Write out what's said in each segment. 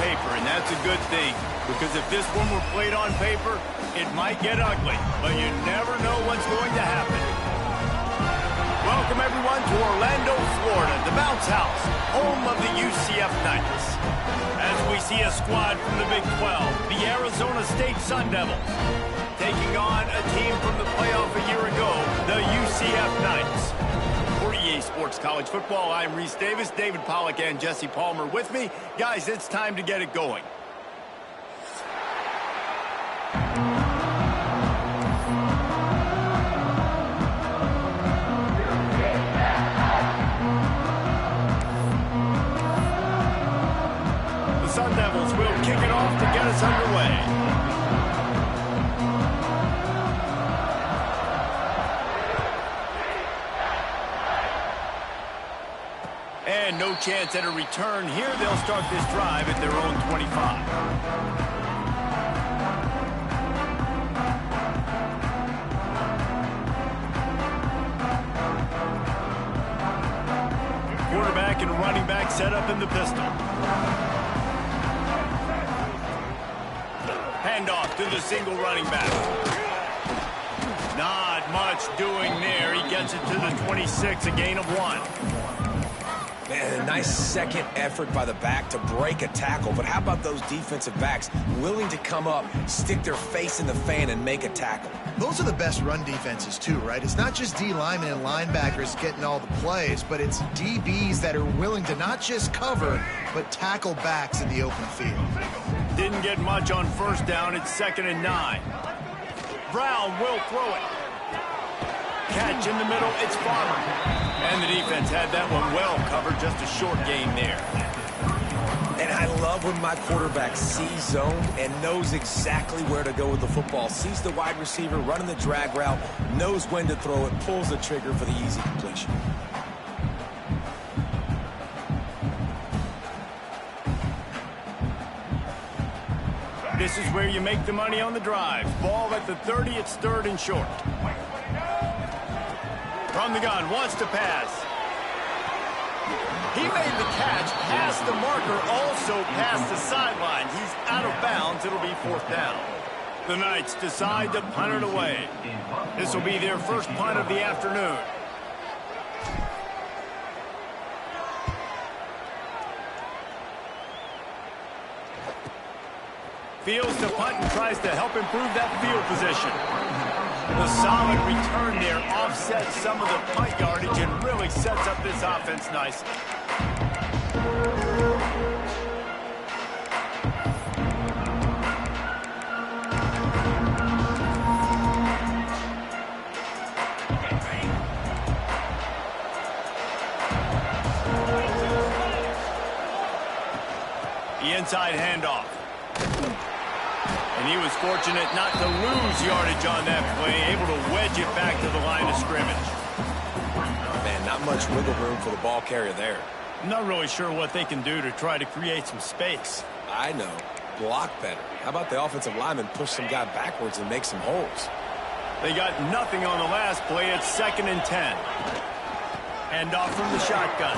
paper, and that's a good thing. Because if this one were played on paper, it might get ugly. But you never know what's going to happen. Welcome, everyone, to Orlando, Florida, the Bounce House, home of the UCF Knights. As we see a squad from the Big 12, the Arizona State Sun Devils, taking on a team from the playoff a year ago, the UCF Knights. For EA Sports College Football, I'm Reese Davis, David Pollack, and Jesse Palmer with me. Guys, it's time to get it going. The Sun Devils will kick it off to get us underway. And no chance at a return here. They'll start this drive at their own 25. Quarterback and running back set up in the pistol. Handoff to the single running back. Not much doing there. He gets it to the 26, a gain of 1. Man, a nice second effort by the back to break a tackle. But how about those defensive backs willing to come up, stick their face in the fan, and make a tackle? Those are the best run defenses, too, right? It's not just D linemen and linebackers getting all the plays, but it's DBs that are willing to not just cover, but tackle backs in the open field. Didn't get much on first down. It's 2nd and 9. Brown will throw it. Catch in the middle. It's Farmer. And the defense had that one well covered. Just a short gain there. And I love when my quarterback sees zone and knows exactly where to go with the football. Sees the wide receiver running the drag route, knows when to throw it, pulls the trigger for the easy completion. This is where you make the money on the drive. Ball at the 30. It's 3rd and short. From the gun, wants to pass. He made the catch past the marker, also past the sideline. He's out of bounds. It'll be 4th down. The Knights decide to punt it away. This will be their first punt of the afternoon. Fields the punt and tries to help improve that field position. The solid return there offsets some of the punt yardage and really sets up this offense nicely. The inside handoff. And he was fortunate not to lose yardage on that play, able to wedge it back to the line of scrimmage. Man, not much wiggle room for the ball carrier there. I'm not really sure what they can do to try to create some space. I know. Block better. How about the offensive lineman push some guy backwards and make some holes? They got nothing on the last play. It's 2nd and 10. Handoff from the shotgun.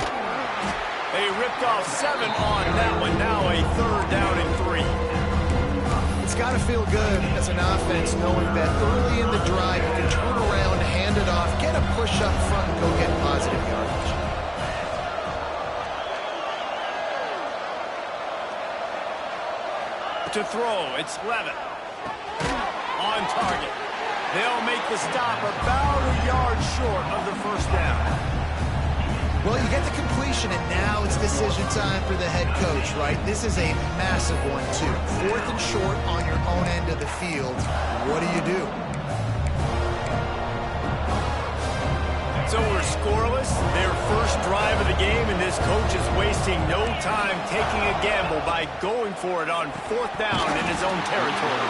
They ripped off 7 on that one. Now a 3rd down and 3. It's got to feel good as an offense knowing that early in the drive you can turn around, hand it off, get a push up front, and go get positive yardage. To throw, it's Levitt. On target. They'll make the stop about a yard short of the 1st down. Well, you get the completion, and now it's decision time for the head coach, right? This is a massive one, too. 4th and short on your own end of the field. What do you do? So we're scoreless, their first drive of the game, and this coach is wasting no time taking a gamble by going for it on 4th down in his own territory.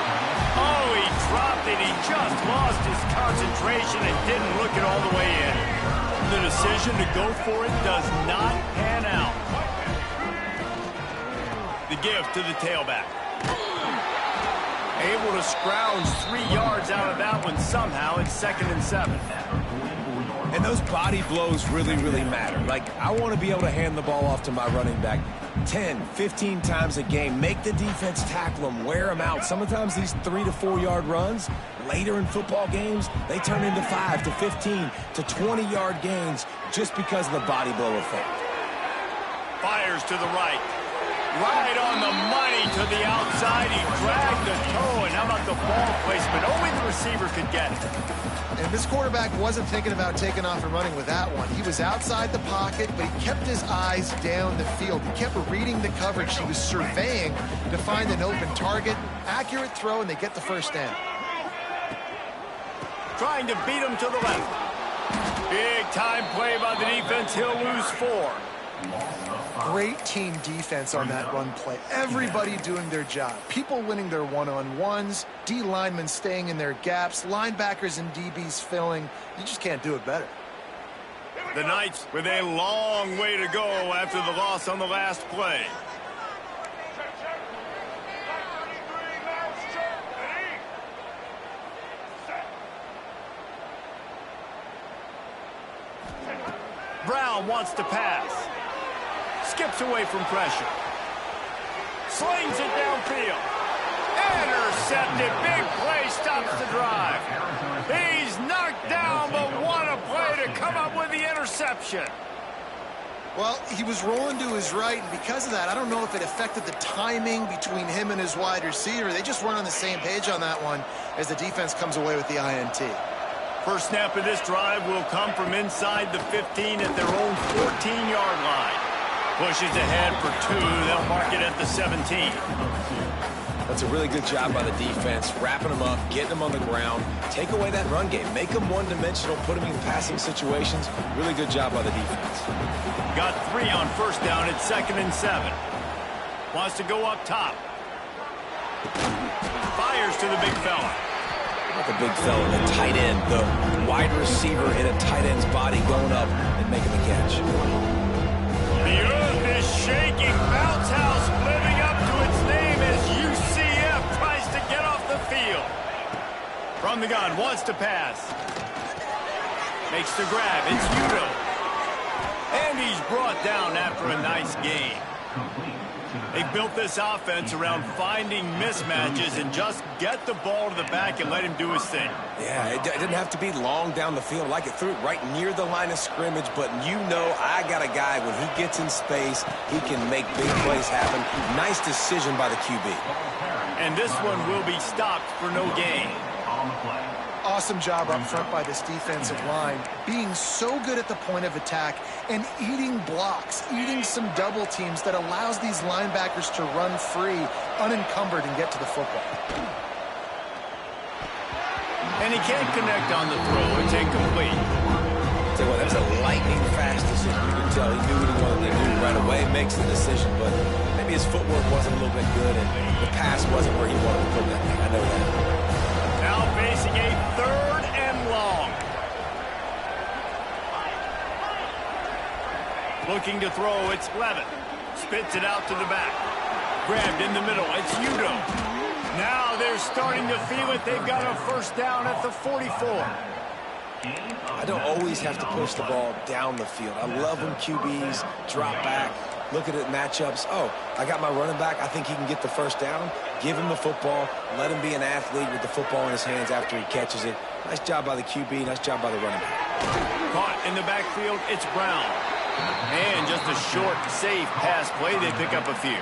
Oh, he dropped it. He just lost his concentration and didn't look it all the way in. The decision to go for it does not pan out. The give to the tailback. Able to scrounge 3 yards out of that one somehow. It's 2nd and 7. And And those body blows really, really matter. Like, I want to be able to hand the ball off to my running back 10, 15 times a game. Make the defense tackle them, wear them out. Sometimes these 3 to 4 yard runs, later in football games, they turn into 5 to 15 to 20 yard gains just because of the body blow effect. Fires to the right. Right on the money to the outside. He dragged the toe, and how about the ball placement? Only the receiver could get it. And this quarterback wasn't thinking about taking off and running with that one. He was outside the pocket, but he kept his eyes down the field. He kept reading the coverage. He was surveying to find an open target. Accurate throw, and they get the first down. Trying to beat him to the left. Big time play by the defense. He'll lose 4. Great team defense on that run play. Everybody doing their job. People winning their one-on-ones, D linemen staying in their gaps, linebackers and DBs filling. You just can't do it better. The Knights with a long way to go after the loss on the last play. Brown wants to pass. Skips away from pressure. Slings it downfield. Intercepted. Big play stops the drive. He's knocked down, but what a play to come up with the interception. Well, he was rolling to his right, and because of that, I don't know if it affected the timing between him and his wide receiver. They just weren't on the same page on that one as the defense comes away with the INT. First snap of this drive will come from inside the 15 at their own 14-yard line. Pushes ahead for 2. They'll mark it at the 17. That's a really good job by the defense, wrapping them up, getting them on the ground, take away that run game, make them one-dimensional, put them in passing situations. Really good job by the defense. Got 3 on first down at 2nd and 7. Wants to go up top. Fires to the big fella. Not the big fella, the tight end, the wide receiver in a tight end's body going up and making the catch. The earth is shaking. Bounce house living up to its name as UCF tries to get off the field. From the gun, wants to pass. Makes the grab. It's Udo. And he's brought down after a nice gain. They built this offense around finding mismatches and just get the ball to the back and let him do his thing. Yeah, it didn't have to be long down the field. Like it threw it right near the line of scrimmage, but you know I got a guy, when he gets in space, he can make big plays happen. Nice decision by the QB. And this one will be stopped for no gain. Awesome job up front by this defensive line, being so good at the point of attack and eating blocks, eating some double teams that allows these linebackers to run free, unencumbered, and get to the football. And he can't connect on the throw. It's incomplete. Tell you what, that's a lightning fast decision. You can tell he knew what he wanted to do right away, makes the decision, but maybe his footwork wasn't a little bit good and the pass wasn't where he wanted to put that thing. I know that. Now facing a 3rd and long. Looking to throw, it's Levitt. Spits it out to the back. Grabbed in the middle, it's Udo. Now they're starting to feel it. They've got a first down at the 44. I don't always have to push the ball down the field. I love when QBs drop back, look at it matchups. Oh, I got my running back. I think he can get the first down. Give him the football. Let him be an athlete with the football in his hands after he catches it. Nice job by the QB. Nice job by the running back. Caught in the backfield, it's Brown. And just a short, safe pass play. They pick up a few.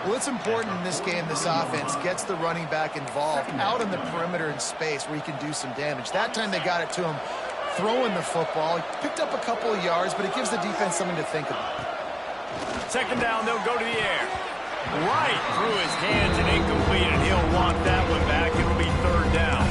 Well, it's important in this game, this offense gets the running back involved out on the perimeter in space where he can do some damage. That time they got it to him throwing the football. He picked up a couple of yards, but it gives the defense something to think about. 2nd down, they'll go to the air. Right through his hands and incomplete, and he'll want that one back. It'll be 3rd down.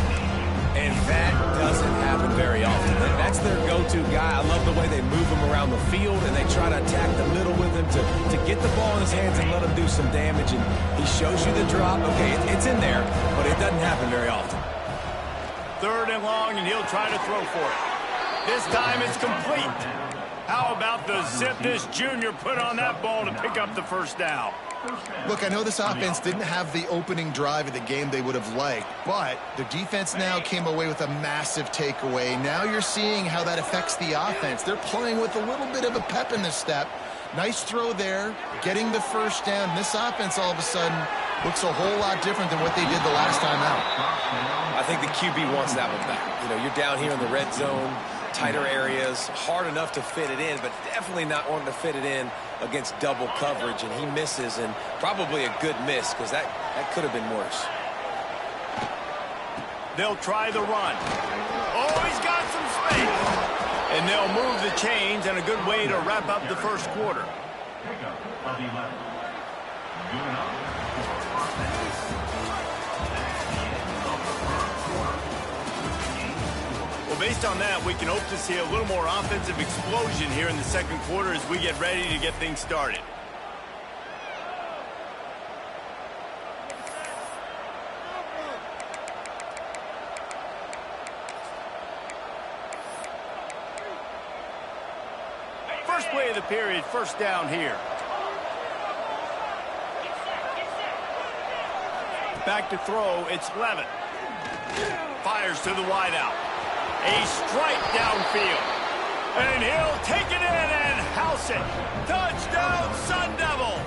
And that doesn't happen very often. That's their go-to guy. I love the way they move him around the field, and they try to attack the middle with him to get the ball in his hands and let him do some damage. And he shows you the drop. Okay, it's in there, but it doesn't happen very often. 3rd and long, and he'll try to throw for it. This time it's complete. How about the zip this junior put on that ball to pick up the first down? Look, I know this offense didn't have the opening drive of the game they would have liked, but the defense now came away with a massive takeaway. Now you're seeing how that affects the offense. They're playing with a little bit of a pep in the step. Nice throw there, getting the first down. This offense all of a sudden looks a whole lot different than what they did the last time out. I think the QB wants that one back. You know, you're down here in the red zone, tighter areas, hard enough to fit it in, but definitely not wanting to fit it in against double coverage, and he misses, and probably a good miss because that could have been worse. They'll try the run. Oh, he's got some space. And they'll move the chains, and a good way to wrap up the first quarter. Well, based on that, we can hope to see a little more offensive explosion here in the second quarter as we get ready to get things started. First play of the period, first down here. Back to throw, it's Levin. Fires to the wideout. A strike downfield. And he'll take it in and house it. Touchdown, Sun Devils!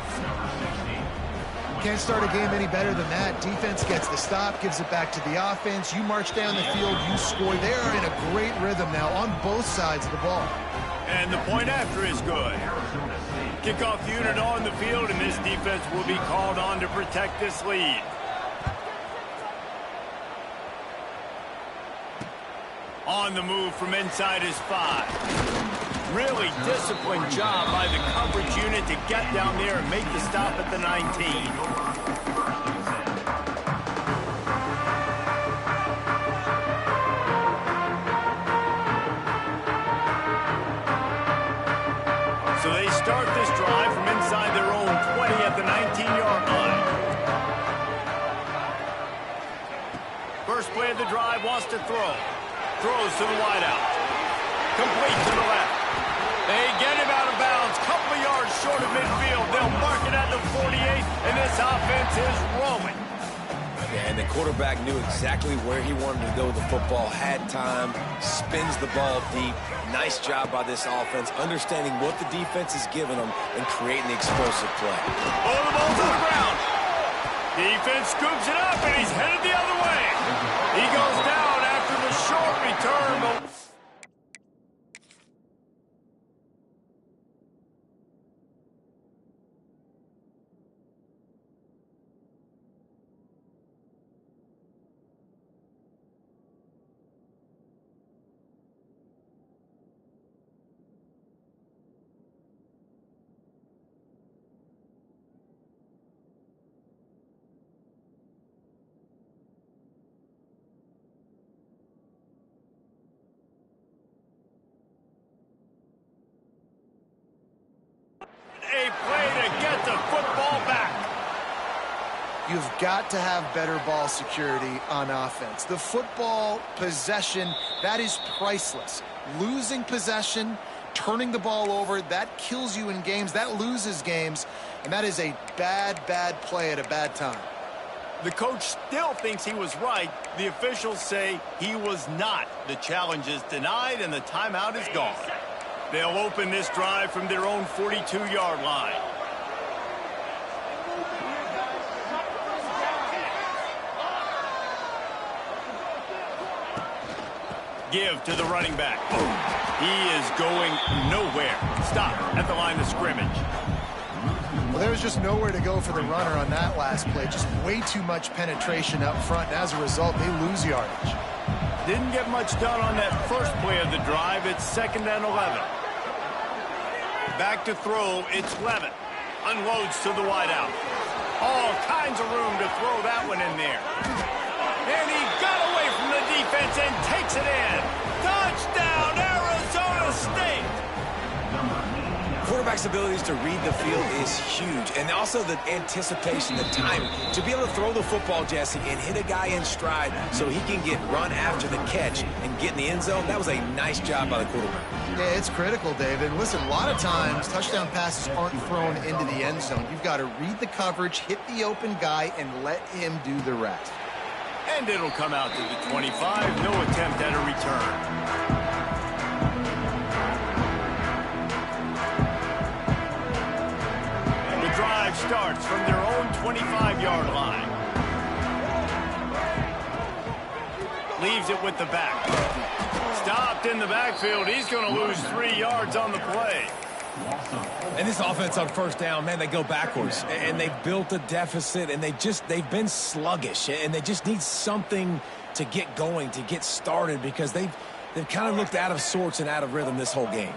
Can't start a game any better than that. Defense gets the stop, gives it back to the offense. You march down the field, you score. They are in a great rhythm now on both sides of the ball. And the point after is good. Kickoff unit on the field, and this defense will be called on to protect this lead. On the move from inside his 5. Really disciplined job by the coverage unit to get down there and make the stop at the 19. So they start this drive from inside their own 20 at the 19-yard line. First play of the drive, wants to throw. Throws to the wideout. Complete to the left. They get him out of bounds. Couple of yards short of midfield. They'll mark it at the 48, and this offense is rolling. Yeah, and the quarterback knew exactly where he wanted to go with the football, had time, spins the ball deep. Nice job by this offense, understanding what the defense is giving them and creating the explosive play. Oh, the ball's on the ground. Defense scoops it up, and he's headed the other way. He goes down after the short return. A play to get the football back. You've got to have better ball security on offense. The football possession, that is priceless. Losing possession, turning the ball over, that kills you in games, that loses games, and that is a bad, bad play at a bad time. The coach still thinks he was right. The officials say he was not. The challenge is denied, and the timeout is gone. They'll open this drive from their own 42-yard line. Give to the running back. He is going nowhere. Stop at the line of scrimmage. Well, there was just nowhere to go for the runner on that last play. Just way too much penetration up front, and as a result, they lose yardage. Didn't get much done on that first play of the drive. It's 2nd and 11. Back to throw, it's Levin. Unloads to the wideout. All kinds of room to throw that one in there. And he got away from the defense and takes it in. Touchdown, Arizona State! For quarterback's abilities to read the field is huge. And also the anticipation, the timing. To be able to throw the football, Jesse, and hit a guy in stride so he can get run after the catch and get in the end zone, that was a nice job by the quarterback. Yeah, it's critical, David. Listen, a lot of times touchdown passes aren't thrown into the end zone. You've got to read the coverage, hit the open guy, and let him do the rest. And it'll come out to the 25. No attempt at a return. Drive starts from their own 25-yard line. Leaves it with the back. Stopped in the backfield. He's going to lose 3 yards on the play. And this offense on first down, man, they go backwards. And they've built a deficit, and they've been sluggish. And they just need something to get going, to get started, because they've kind of looked out of sorts and out of rhythm this whole game.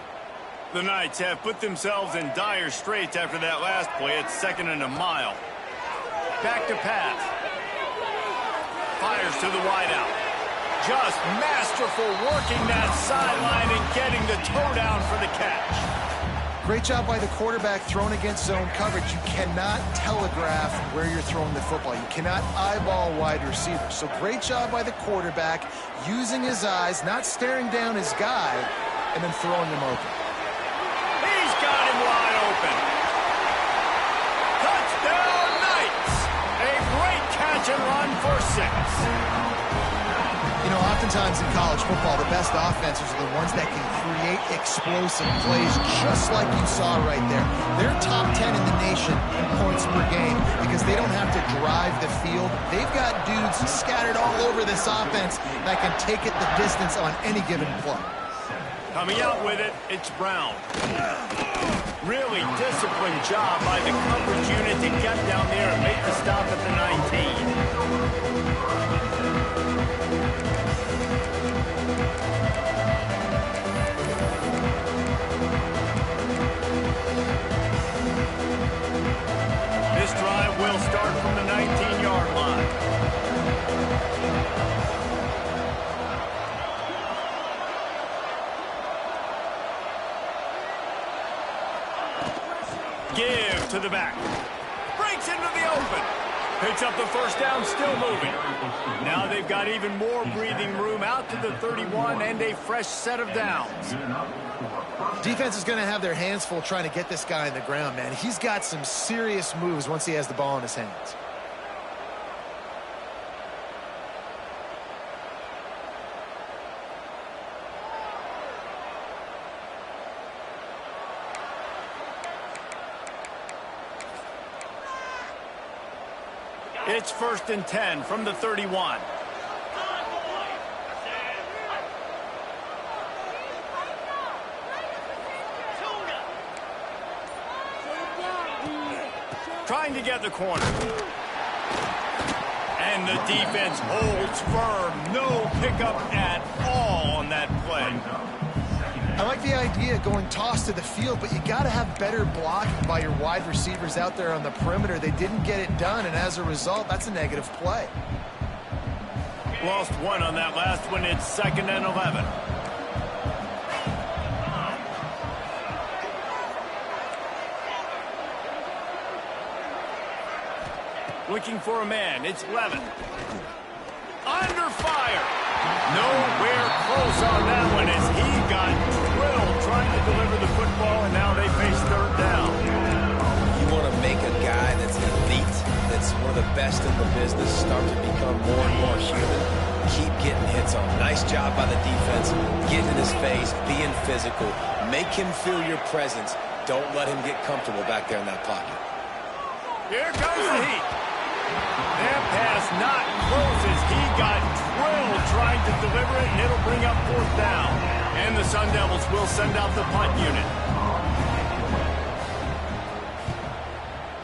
The Knights have put themselves in dire straits after that last play. It's 2nd and a mile. Back to pass. Fires to the wideout. Just masterful working that sideline and getting the toe down for the catch. Great job by the quarterback thrown against zone coverage. You cannot telegraph where you're throwing the football. You cannot eyeball wide receivers. So great job by the quarterback using his eyes, not staring down his guy, and then throwing him open. Got him wide open. Touchdown, Knights! A great catch and run for 6. You know, oftentimes in college football, the best offenses are the ones that can create explosive plays, just like you saw right there. They're top 10 in the nation in points per game because they don't have to drive the field. They've got dudes scattered all over this offense that can take it the distance on any given play. Coming out with it, it's Brown. Really disciplined job by the coverage unit to get down there and make the stop at the 19. This drive will start from the 19-yard line. Give to the back. Breaks into the open. Picks up the first down, still moving. Now they've got even more breathing room out to the 31 and a fresh set of downs. Defense is going to have their hands full trying to get this guy on the ground, man. He's got some serious moves once he has the ball in his hands. It's 1st and 10 from the 31. Trying to get the corner. And the defense holds firm. No pickup at all on that play. I like the idea of going toss to the field, but you got to have better blocking by your wide receivers out there on the perimeter. They didn't get it done, and as a result, that's a negative play. Lost one on that last one. It's 2nd and 11. Looking for a man. It's Levin. Under fire. Nowhere close on that one as he got drilled trying to deliver the football, and now they face 3rd down. You want to make a guy that's elite, that's one of the best in the business, start to become more and more human. Keep getting hits on. Nice job by the defense. Get in his face, being physical. Make him feel your presence. Don't let him get comfortable back there in that pocket. Here comes the heat. That pass not close as he got drilled trying to deliver it, and it'll bring up 4th down. And the Sun Devils will send out the punt unit.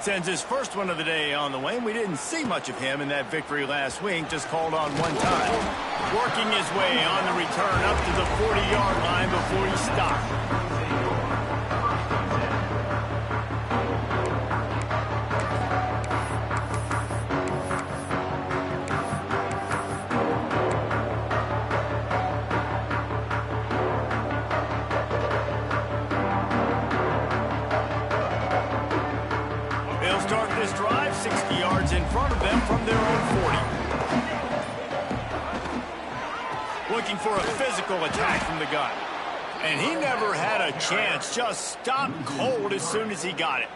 Sends his first one of the day on the way, and we didn't see much of him in that victory last week, just called on one time. Working his way on the return up to the 40-yard line before he stopped. start this drive 60 yards in front of them from their own 40. Looking for a physical attack from the gun. And he never had a chance. Just stopped cold as soon as he got it.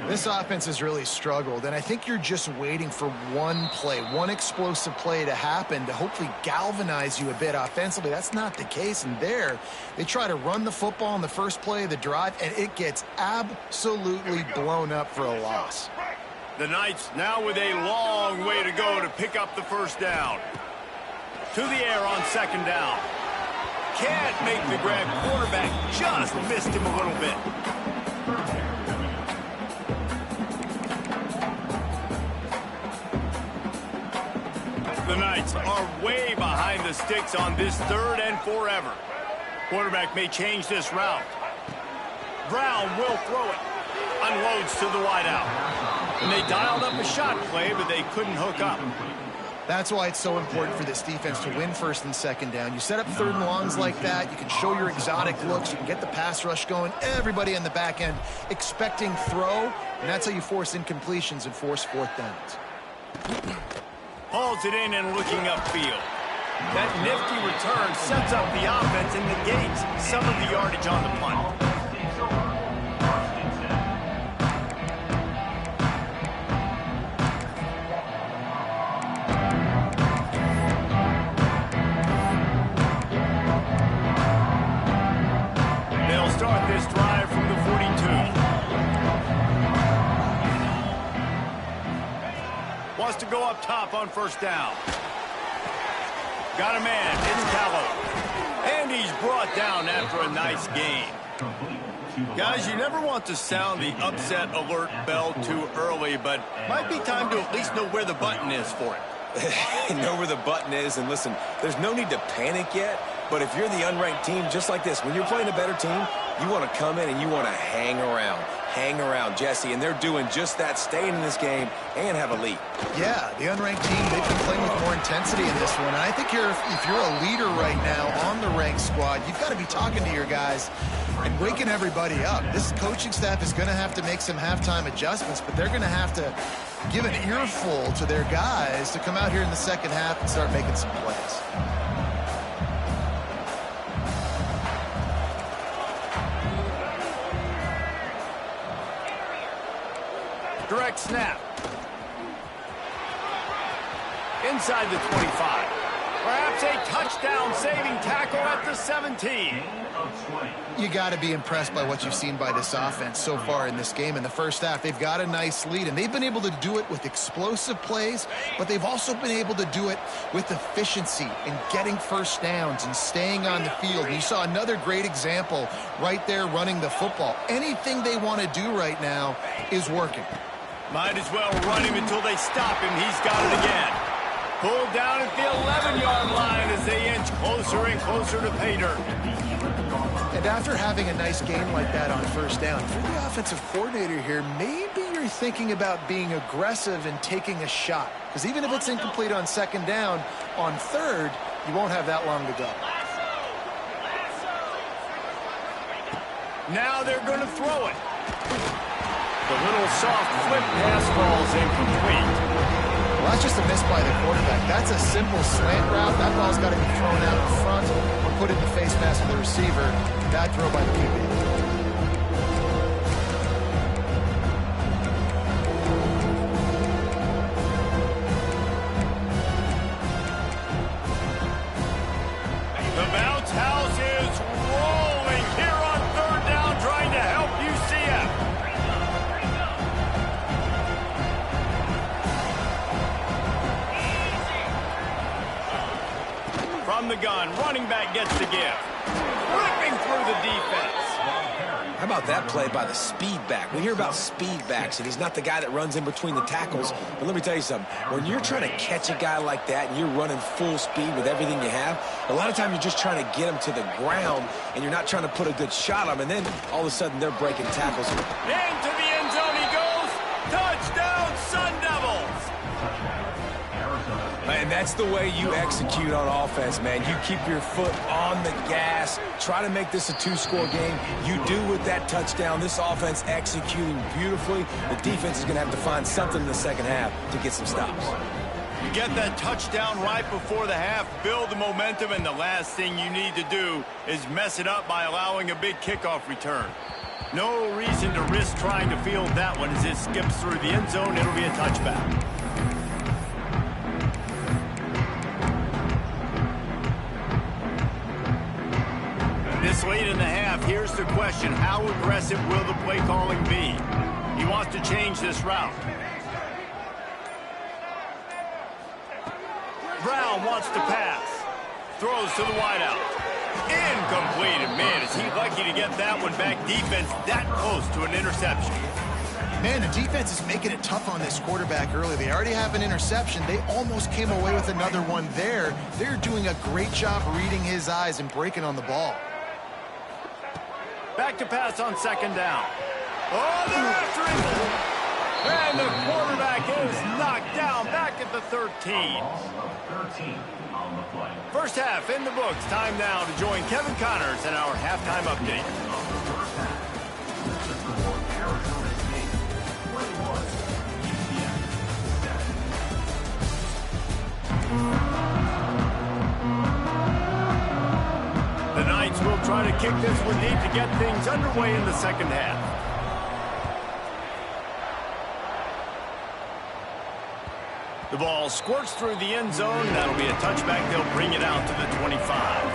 This offense has really struggled, and I think you're just waiting for one play, one explosive play to happen to hopefully galvanize you a bit offensively. That's not the case, and there they try to run the football on the first play of the drive, and it gets absolutely blown up for a loss. The Knights now with a long way to go to pick up the first down. To the air on second down. Can't make the grab. Quarterback just missed him a little bit. The Knights are way behind the sticks on this third and forever. Quarterback may change this route. Brown will throw it. Unloads to the wideout. And they dialed up a shot play, but they couldn't hook up. That's why it's so important for this defense to win first and second down. You set up third and longs like that. You can show your exotic looks. You can get the pass rush going. Everybody on the back end expecting throw, and that's how you force incompletions and force fourth downs. Hauls it in and looking upfield. That nifty return sets up the offense and negates some of the yardage on the punt. They'll start this drive from the 42. Wants to go up top on first down. Got a man. It's Callow. And he's brought down after a nice gain. Guys, you never want to sound the upset alert bell too early, but might be time to at least know where the button is for it. Know where the button is, and listen, there's no need to panic yet, but if you're the unranked team, just like this, when you're playing a better team, you want to come in and you want to hang around. Hang around, Jesse, and they're doing just that, staying in this game and have a lead. Yeah, the unranked team, they've been playing with more intensity in this one. And I think if you're a leader right now on the ranked squad, you've got to be talking to your guys and waking everybody up. This coaching staff is going to have to make some halftime adjustments, but they're going to have to give an earful to their guys to come out here in the second half and start making some plays. Direct snap. Inside the 25. Perhaps a touchdown-saving tackle at the 17. You got to be impressed by what you've seen by this offense so far in this game. In the first half, they've got a nice lead, and they've been able to do it with explosive plays, but they've also been able to do it with efficiency and getting first downs and staying on the field. And you saw another great example right there running the football. Anything they want to do right now is working. Might as well run him until they stop him. He's got it again. Pulled down at the 11-yard line as they inch closer and closer to pay dirt. And after having a nice game like that on first down, if you're the offensive coordinator here, maybe you're thinking about being aggressive and taking a shot. Because even if it's incomplete on second down, on third, you won't have that long to go. Now they're going to throw it. The little soft flip pass falls incomplete. Well, that's just a miss by the quarterback. That's a simple slant route. That ball's got to be thrown out in front or put in the face mask of the receiver. Bad throw by the QB. The bounce house is rolling here on third down, trying to help UCF. From the gun, running back gets the gift. Ripping through the defense. How about that play by the speed back? We hear about speed backs, and he's not the guy that runs in between the tackles. But let me tell you something. When you're trying to catch a guy like that and you're running full speed with everything you have, a lot of times you're just trying to get him to the ground, and you're not trying to put a good shot on him, and then all of a sudden they're breaking tackles. Into the end zone he goes. Touchdown, Sun Devils. And That's the way you execute on offense, man. You keep your foot on the gas. Try to make this a two-score game. You do with that touchdown. This offense executing beautifully. The defense is going to have to find something in the second half to get some stops. You get that touchdown right before the half, build the momentum, and the last thing you need to do is mess it up by allowing a big kickoff return. No reason to risk trying to field that one as it skips through the end zone. It'll be a touchback. This late in the half, here's the question. How aggressive will the play calling be? He wants to change this route. Brown wants to pass. Throws to the wideout. Incomplete. And man, is he lucky to get that one back. Defense that close to an interception. Man, the defense is making it tough on this quarterback early. They already have an interception. They almost came away with another one there. They're doing a great job reading his eyes and breaking on the ball. Back to pass on second down. Oh, they're after him. And the quarterback is knocked down back at the 13. First half in the books. Time now to join Kevin Connors in our halftime update. The Knights will try to kick this one deep to get things underway in the second half. The ball squirts through the end zone. That'll be a touchback. They'll bring it out to the 25.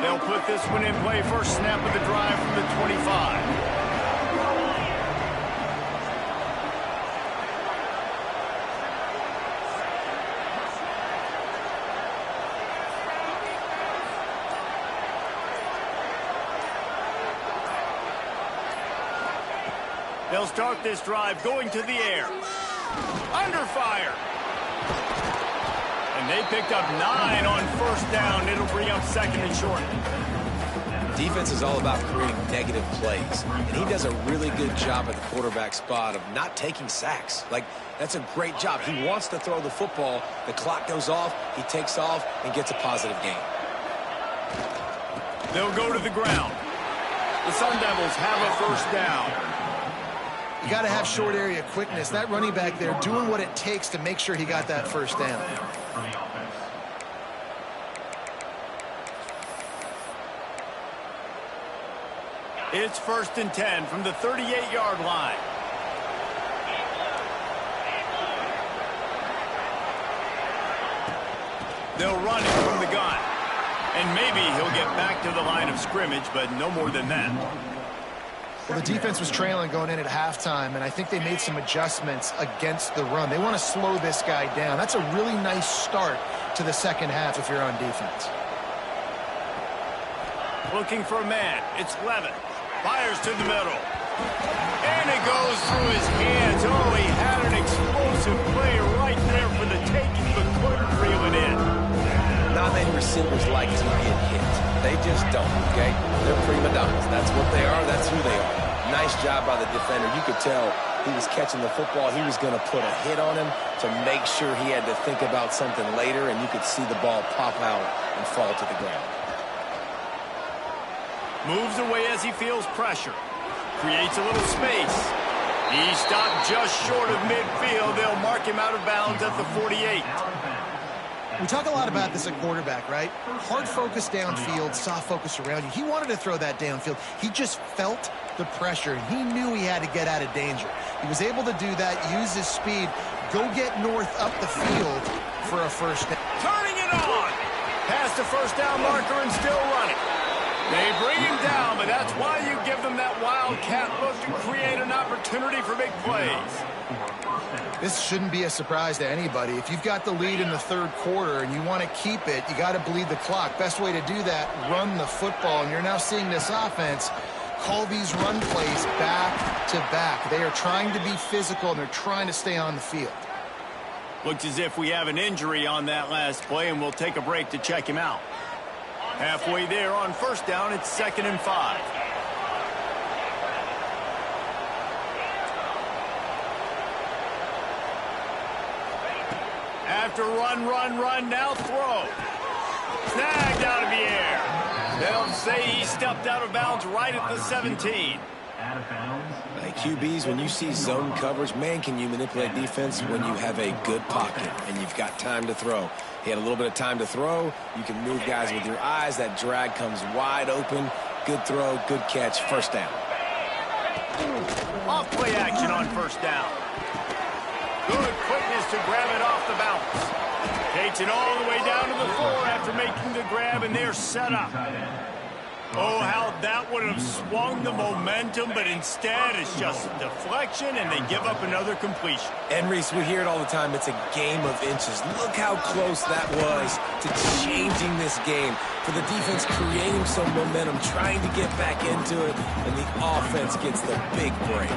They'll put this one in play. First snap of the drive from the 25. They'll start this drive going to the air. Under fire. And they picked up 9 on first down. It'll bring up second and short. Defense is all about creating negative plays, and he does a really good job at the quarterback spot of not taking sacks. Like, that's a great job. He wants to throw the football. The clock goes off. He takes off and gets a positive gain. They'll go to the ground. The Sun Devils have a first down. You got to have short area quickness. That running back there doing what it takes to make sure he got that first down. It's 1st and 10 from the 38-yard line. They'll run it from the gun. And maybe he'll get back to the line of scrimmage, but no more than that. Well, the defense was trailing going in at halftime, and I think they made some adjustments against the run. They want to slow this guy down. That's a really nice start to the second half if you're on defense. Looking for a man. It's Levin. Fires to the middle. And it goes through his hands. Oh, he had an explosive play right there for the taking, but couldn't reel it in. Not many receivers like to get hit. They just don't, okay? They're prima donnas. That's what they are. That's who they are. Nice job by the defender. You could tell he was catching the football. He was going to put a hit on him to make sure he had to think about something later, and you could see the ball pop out and fall to the ground. Moves away as he feels pressure. Creates a little space. He stopped just short of midfield. They'll mark him out of bounds at the 48. We talk a lot about this at quarterback, right? Hard focus downfield, soft focus around you. He wanted to throw that downfield. He just felt the pressure. He knew he had to get out of danger. He was able to do that, use his speed, go get north up the field for a first down. Turning it on. Past the first down marker and still running. They bring him down, but that's why you give them that wildcat look to create an opportunity for big plays. This shouldn't be a surprise to anybody. If you've got the lead in the third quarter and you want to keep it, you got to bleed the clock. Best way to do that, run the football. And you're now seeing this offense call these run plays back to back. They are trying to be physical, and they're trying to stay on the field. Looks as if we have an injury on that last play, and we'll take a break to check him out. Halfway there on first down, it's 2nd and 5. After run, now throw. Snagged out of the air. They'll say he stepped out of bounds right at the 17. Like QBs, when you see zone coverage, man, can you manipulate defense when you have a good pocket and you've got time to throw. He had a little bit of time to throw. You can move guys with your eyes. That drag comes wide open. Good throw, good catch, first down. Off play action on first down. Good quickness to grab it off the bounce. Takes it all the way down to the 4 after making the grab, and they're set up. Oh, how that would have swung the momentum, but instead it's just a deflection, and they give up another completion. And, Reese, we hear it all the time. It's a game of inches. Look how close that was to changing this game. For the defense creating some momentum, trying to get back into it, and the offense gets the big break.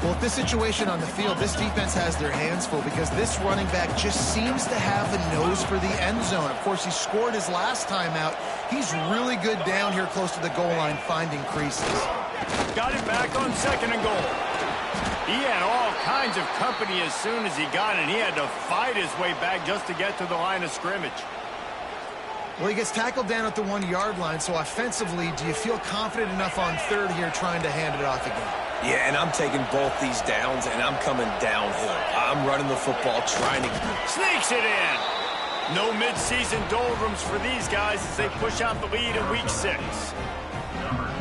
Well, with this situation on the field, this defense has their hands full because this running back just seems to have a nose for the end zone. Of course, he scored his last time out. He's really good down here close to the goal line, finding creases. Got it back on 2nd and goal. He had all kinds of company as soon as he got it. He had to fight his way back just to get to the line of scrimmage. Well, he gets tackled down at the 1-yard line, so offensively, do you feel confident enough on 3rd here trying to hand it off again? Yeah, and I'm taking both these downs, and I'm coming downhill. I'm running the football, trying to... Sneaks it in! No midseason doldrums for these guys as they push out the lead in Week 6.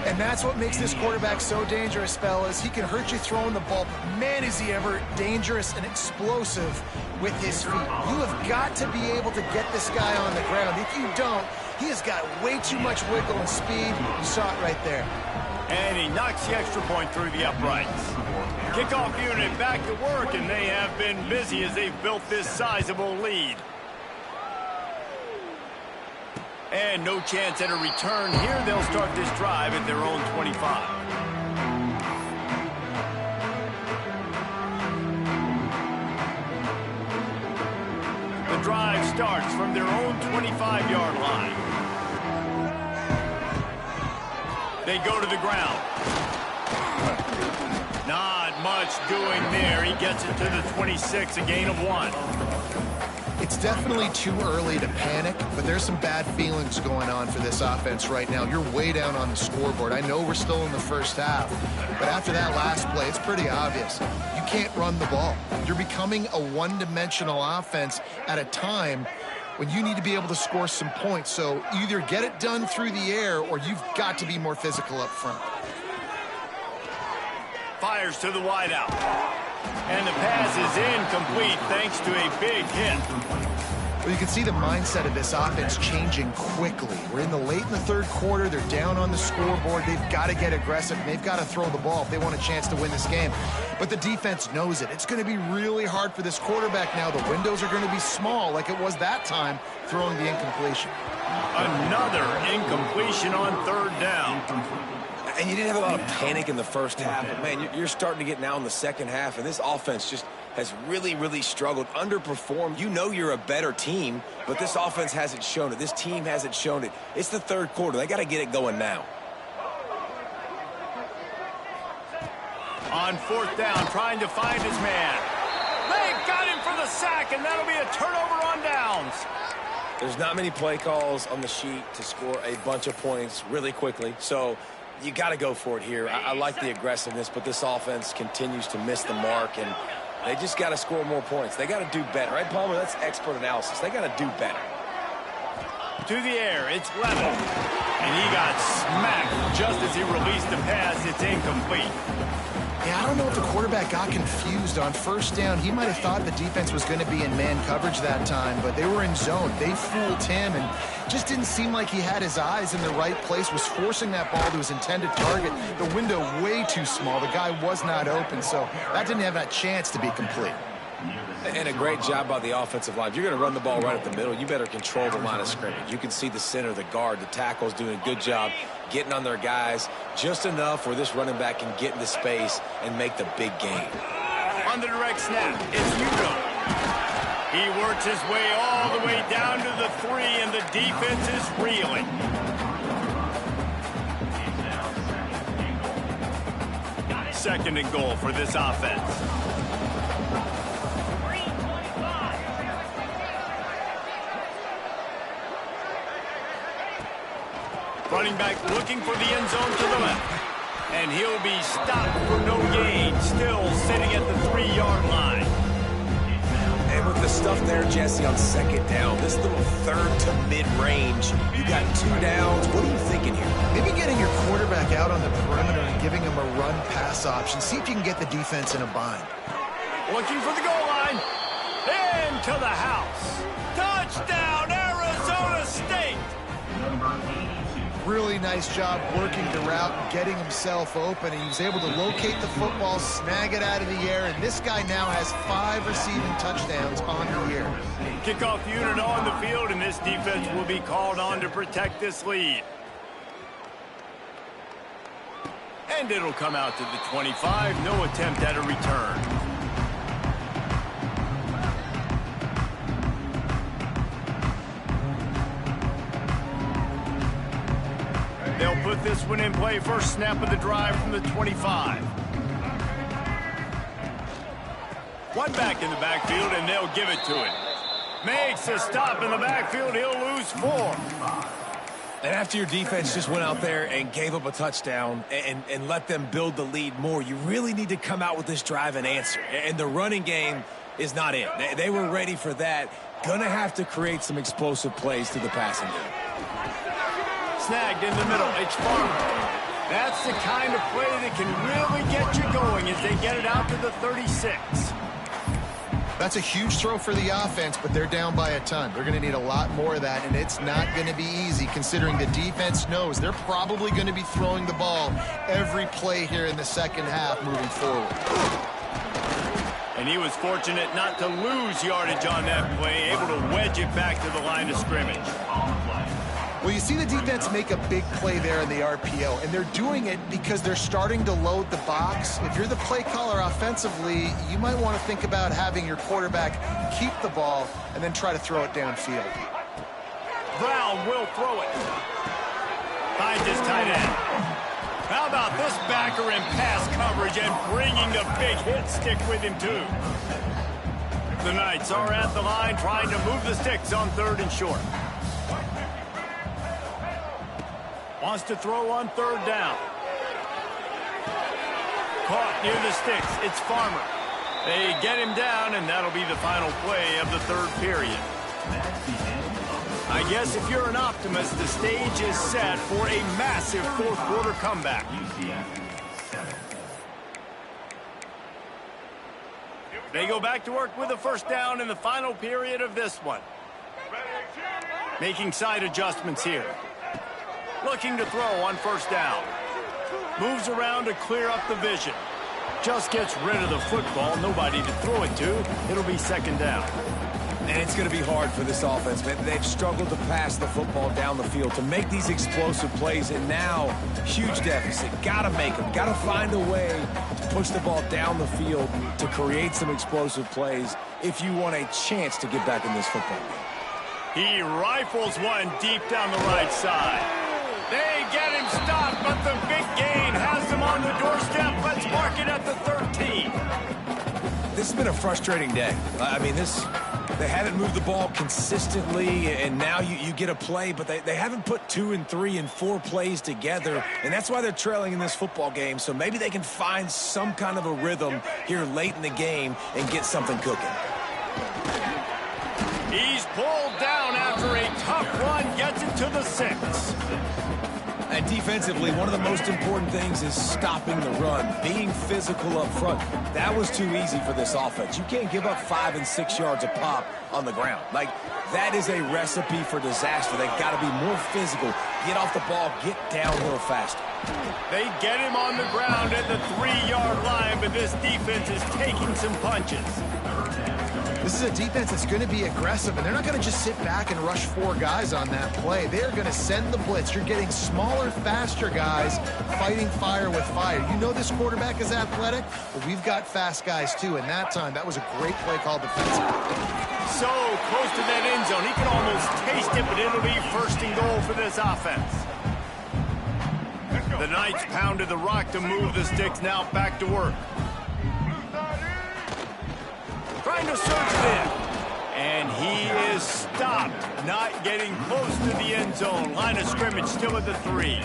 And that's what makes this quarterback so dangerous, fellas. He can hurt you throwing the ball, but man, is he ever dangerous and explosive with his feet. You have got to be able to get this guy on the ground. If you don't, he has got way too much wiggle and speed. You saw it right there. And he knocks the extra point through the uprights. Kickoff unit back to work, and they have been busy as they've built this sizable lead. And no chance at a return here. They'll start this drive at their own 25. The drive starts from their own 25-yard line. They go to the ground. Not much doing there. He gets it to the 26, a gain of 1. It's definitely too early to panic, but there's some bad feelings going on for this offense right now. You're way down on the scoreboard. I know we're still in the first half, but after that last play, it's pretty obvious. You can't run the ball. You're becoming a one-dimensional offense at a time when you need to be able to score some points. So either get it done through the air or you've got to be more physical up front. Fires to the wideout. And the pass is incomplete thanks to a big hit. Well, you can see the mindset of this offense changing quickly. We're in the late in the 3rd quarter. They're down on the scoreboard. They've got to get aggressive. They've got to throw the ball if they want a chance to win this game. But the defense knows it. It's going to be really hard for this quarterback now. The windows are going to be small like it was that time throwing the incompletion. Another incompletion on 3rd down. And you didn't have a lot of panic in the first half, but, man, you're starting to get now in the second half, and this offense just has really, really struggled, underperformed. You know you're a better team, but this offense hasn't shown it. This team hasn't shown it. It's the 3rd quarter. They got to get it going now. On 4th down, trying to find his man. They got him for the sack, and that'll be a turnover on downs. There's not many play calls on the sheet to score a bunch of points really quickly, so you got to go for it here. I like the aggressiveness, but this offense continues to miss the mark, and they just got to score more points. They got to do better. Right, Palmer? That's expert analysis. They got to do better. To the air, it's level. And he got smacked just as he released the pass. It's incomplete. Yeah, I don't know if the quarterback got confused on 1st down. He might have thought the defense was going to be in man coverage that time, but they were in zone. They fooled him and just didn't seem like he had his eyes in the right place, was forcing that ball to his intended target. The window way too small. The guy was not open, so that didn't have a chance to be complete. And a great job by the offensive line. If you're going to run the ball right at the middle, you better control the line of scrimmage. You can see the center, the guard, the tackle's doing a good job getting on their guys just enough where this running back can get into space and make the big game. On the direct snap, it's Hugo. He works his way all the way down to the 3, and the defense is reeling. Second and goal for this offense. Running back looking for the end zone to the left. And he'll be stopped for no gain, still sitting at the 3-yard line. And with the stuff there, Jesse, on second down, this little third to mid-range, you got 2 downs. What are you thinking here? Maybe getting your quarterback out on the perimeter and giving him a run-pass option. See if you can get the defense in a bind. Looking for the goal line. Into the house. Touchdown, Arizona State. Really nice job working the route and getting himself open. He was able to locate the football, snag it out of the air, and this guy now has 5 receiving touchdowns on the year. Kickoff unit on the field, and this defense will be called on to protect this lead. And it'll come out to the 25. No attempt at a return. They'll put this one in play. First snap of the drive from the 25. One back in the backfield, and they'll give it to it. Makes a stop in the backfield. He'll lose 4. And after your defense just went out there and gave up a touchdown and let them build the lead more, you really need to come out with this drive and answer. And the running game is not it. They were ready for that. Gonna have to create some explosive plays to the passing game. Snagged in the middle. It's Farmer. That's the kind of play that can really get you going as they get it out to the 36. That's a huge throw for the offense, but they're down by a ton. They're going to need a lot more of that, and it's not going to be easy considering the defense knows they're probably going to be throwing the ball every play here in the second half moving forward. And he was fortunate not to lose yardage on that play, able to wedge it back to the line of scrimmage. Well, you see the defense make a big play there in the RPO, and they're doing it because they're starting to load the box. If you're the play caller offensively, you might want to think about having your quarterback keep the ball and then try to throw it downfield. Brown will throw it. Finds his tight end. How about this backer in pass coverage and bringing the big hit stick with him, too? The Knights are at the line trying to move the sticks on 3rd and short. Wants to throw on 3rd down. Caught near the sticks. It's Farmer. They get him down, and that'll be the final play of the 3rd period. I guess if you're an optimist, the stage is set for a massive 4th quarter comeback. They go back to work with a 1st down in the final period of this one. Making side adjustments here. Looking to throw on 1st down. Moves around to clear up the vision. Just gets rid of the football. Nobody to throw it to. It'll be 2nd down. And it's going to be hard for this offense, man. They've struggled to pass the football down the field to make these explosive plays, and now huge deficit. Got to make them. Got to find a way to push the ball down the field to create some explosive plays if you want a chance to get back in this football game. He rifles one deep down the right side. They get him stopped, but the big gain has them on the doorstep. Let's mark it at the 13. This has been a frustrating day. I mean, they haven't moved the ball consistently, and now you get a play, but they haven't put 2 and 3 and 4 plays together, and that's why they're trailing in this football game. So maybe they can find some kind of a rhythm here late in the game and get something cooking. He's pulled down after a tough run, gets it to the 6. And defensively, one of the most important things is stopping the run, being physical up front. That was too easy for this offense. You can't give up 5 and 6 yards a pop on the ground. Like, that is a recipe for disaster. They've got to be more physical, get off the ball, get downhill faster. They get him on the ground at the 3-yard line, but this defense is taking some punches. This is a defense that's going to be aggressive, and they're not going to just sit back and rush 4 guys on that play. They are going to send the blitz. You're getting smaller, faster guys fighting fire with fire. You know this quarterback is athletic, but we've got fast guys too, and that time, that was a great play called defensively. So close to that end zone. He can almost taste it, but it'll be 1st and goal for this offense. The Knights pounded the rock to move the sticks, now back to work. Trying to search it in. And he is stopped, not getting close to the end zone. Line of scrimmage still at the 3.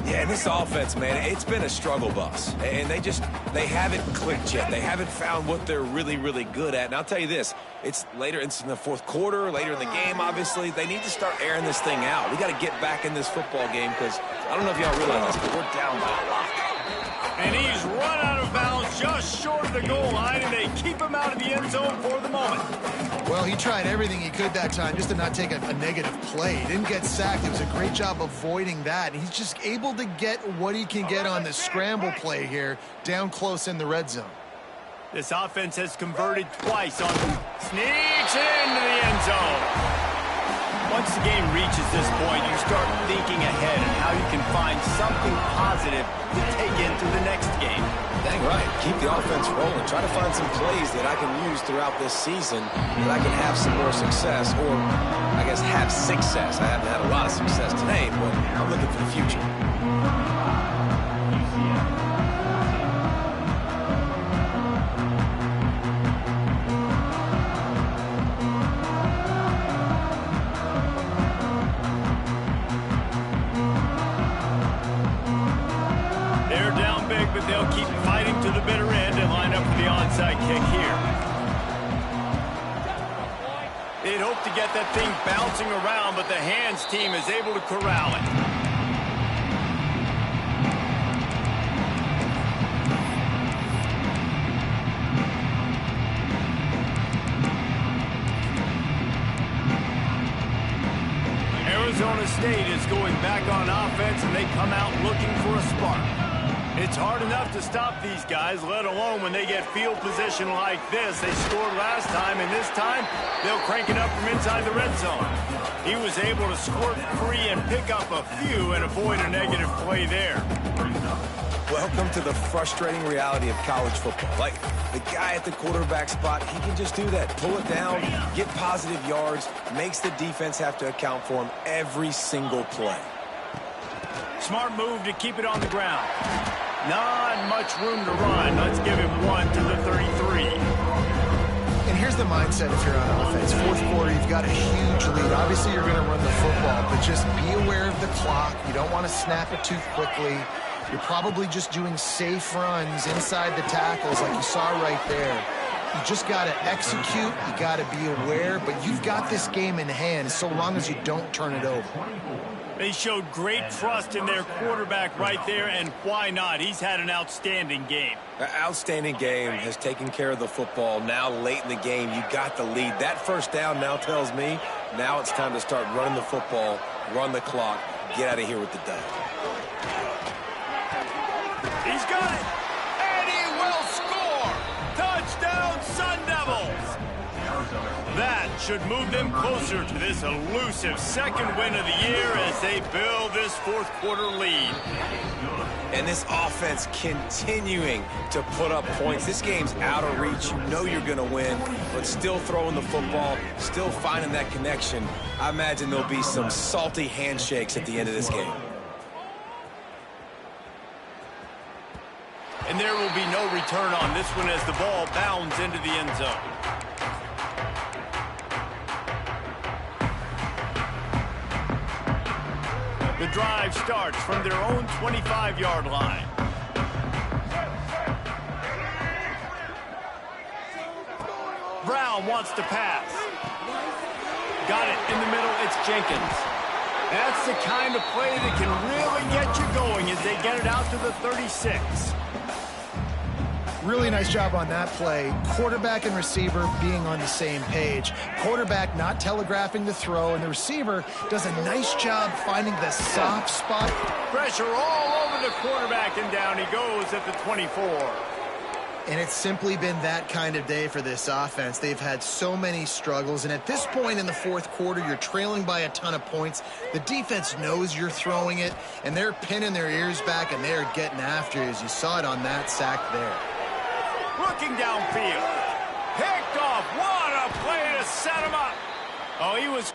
Yeah, and this offense, man, it's been a struggle bus. And they haven't clicked yet. They haven't found what they're really, really good at. And I'll tell you this, it's in the fourth quarter, later in the game, obviously. They need to start airing this thing out. We got to get back in this football game because I don't know if y'all realize this, but we're down by a lot. And he's run out of bounds just short of the goal line, and they keep him out of the end zone for the moment. Well, he tried everything he could that time just to not take a negative play. He didn't get sacked. It was a great job avoiding that. He's just able to get what he can get on the scramble play here down close in the red zone. This offense has converted twice on sneaks into the end zone. Once the game reaches this point, you start thinking ahead and how you can find something positive to take into the next game. Dang right. Keep the offense rolling. Try to find some plays that I can use throughout this season that I can have some more success, or I guess have success. I haven't had a lot of success today, but I'm looking for the future. But they'll keep fighting to the bitter end and line up for the onside kick here. They'd hope to get that thing bouncing around, but the hands team is able to corral it. Arizona State is going back on offense, and they come out looking for a spark. It's hard enough to stop these guys, let alone when they get field position like this. They scored last time, and this time they'll crank it up from inside the red zone. He was able to squirt free and pick up a few and avoid a negative play there. Welcome to the frustrating reality of college football. Like, the guy at the quarterback spot, he can just do that. Pull it down, get positive yards, makes the defense have to account for him every single play. Smart move to keep it on the ground. Not much room to run. Let's give him one to the 33. And here's the mindset if you're on offense. Fourth quarter, you've got a huge lead. Obviously, you're going to run the football, but just be aware of the clock. You don't want to snap it too quickly. You're probably just doing safe runs inside the tackles like you saw right there. You just got to execute. You got to be aware, but you've got this game in hand so long as you don't turn it over. They showed great trust in their quarterback right there, and why not? He's had an outstanding game. An outstanding game, has taken care of the football. Now late in the game, you got the lead. That first down now tells me now it's time to start running the football, run the clock, get out of here with the dub. He's got it, and he will score! Touchdown, Sun Devils! That should move them closer to this elusive second win of the year as they build this fourth quarter lead. And this offense continuing to put up points. This game's out of reach. You know you're going to win, but still throwing the football, still finding that connection. I imagine there'll be some salty handshakes at the end of this game. And there will be no return on this one as the ball bounds into the end zone. The drive starts from their own 25-yard line. Brown wants to pass. Got it in the middle. It's Jenkins. That's the kind of play that can really get you going as they get it out to the 36. Really nice job on that play. Quarterback and receiver being on the same page. Quarterback not telegraphing the throw, and the receiver does a nice job finding the soft spot. Pressure all over the quarterback, and down he goes at the 24. And it's simply been that kind of day for this offense. They've had so many struggles, and at this point in the fourth quarter, you're trailing by a ton of points. The defense knows you're throwing it, and they're pinning their ears back, and they're getting after you, as you saw it on that sack there. Looking downfield. Picked off. What a play to set him up. Oh, he was...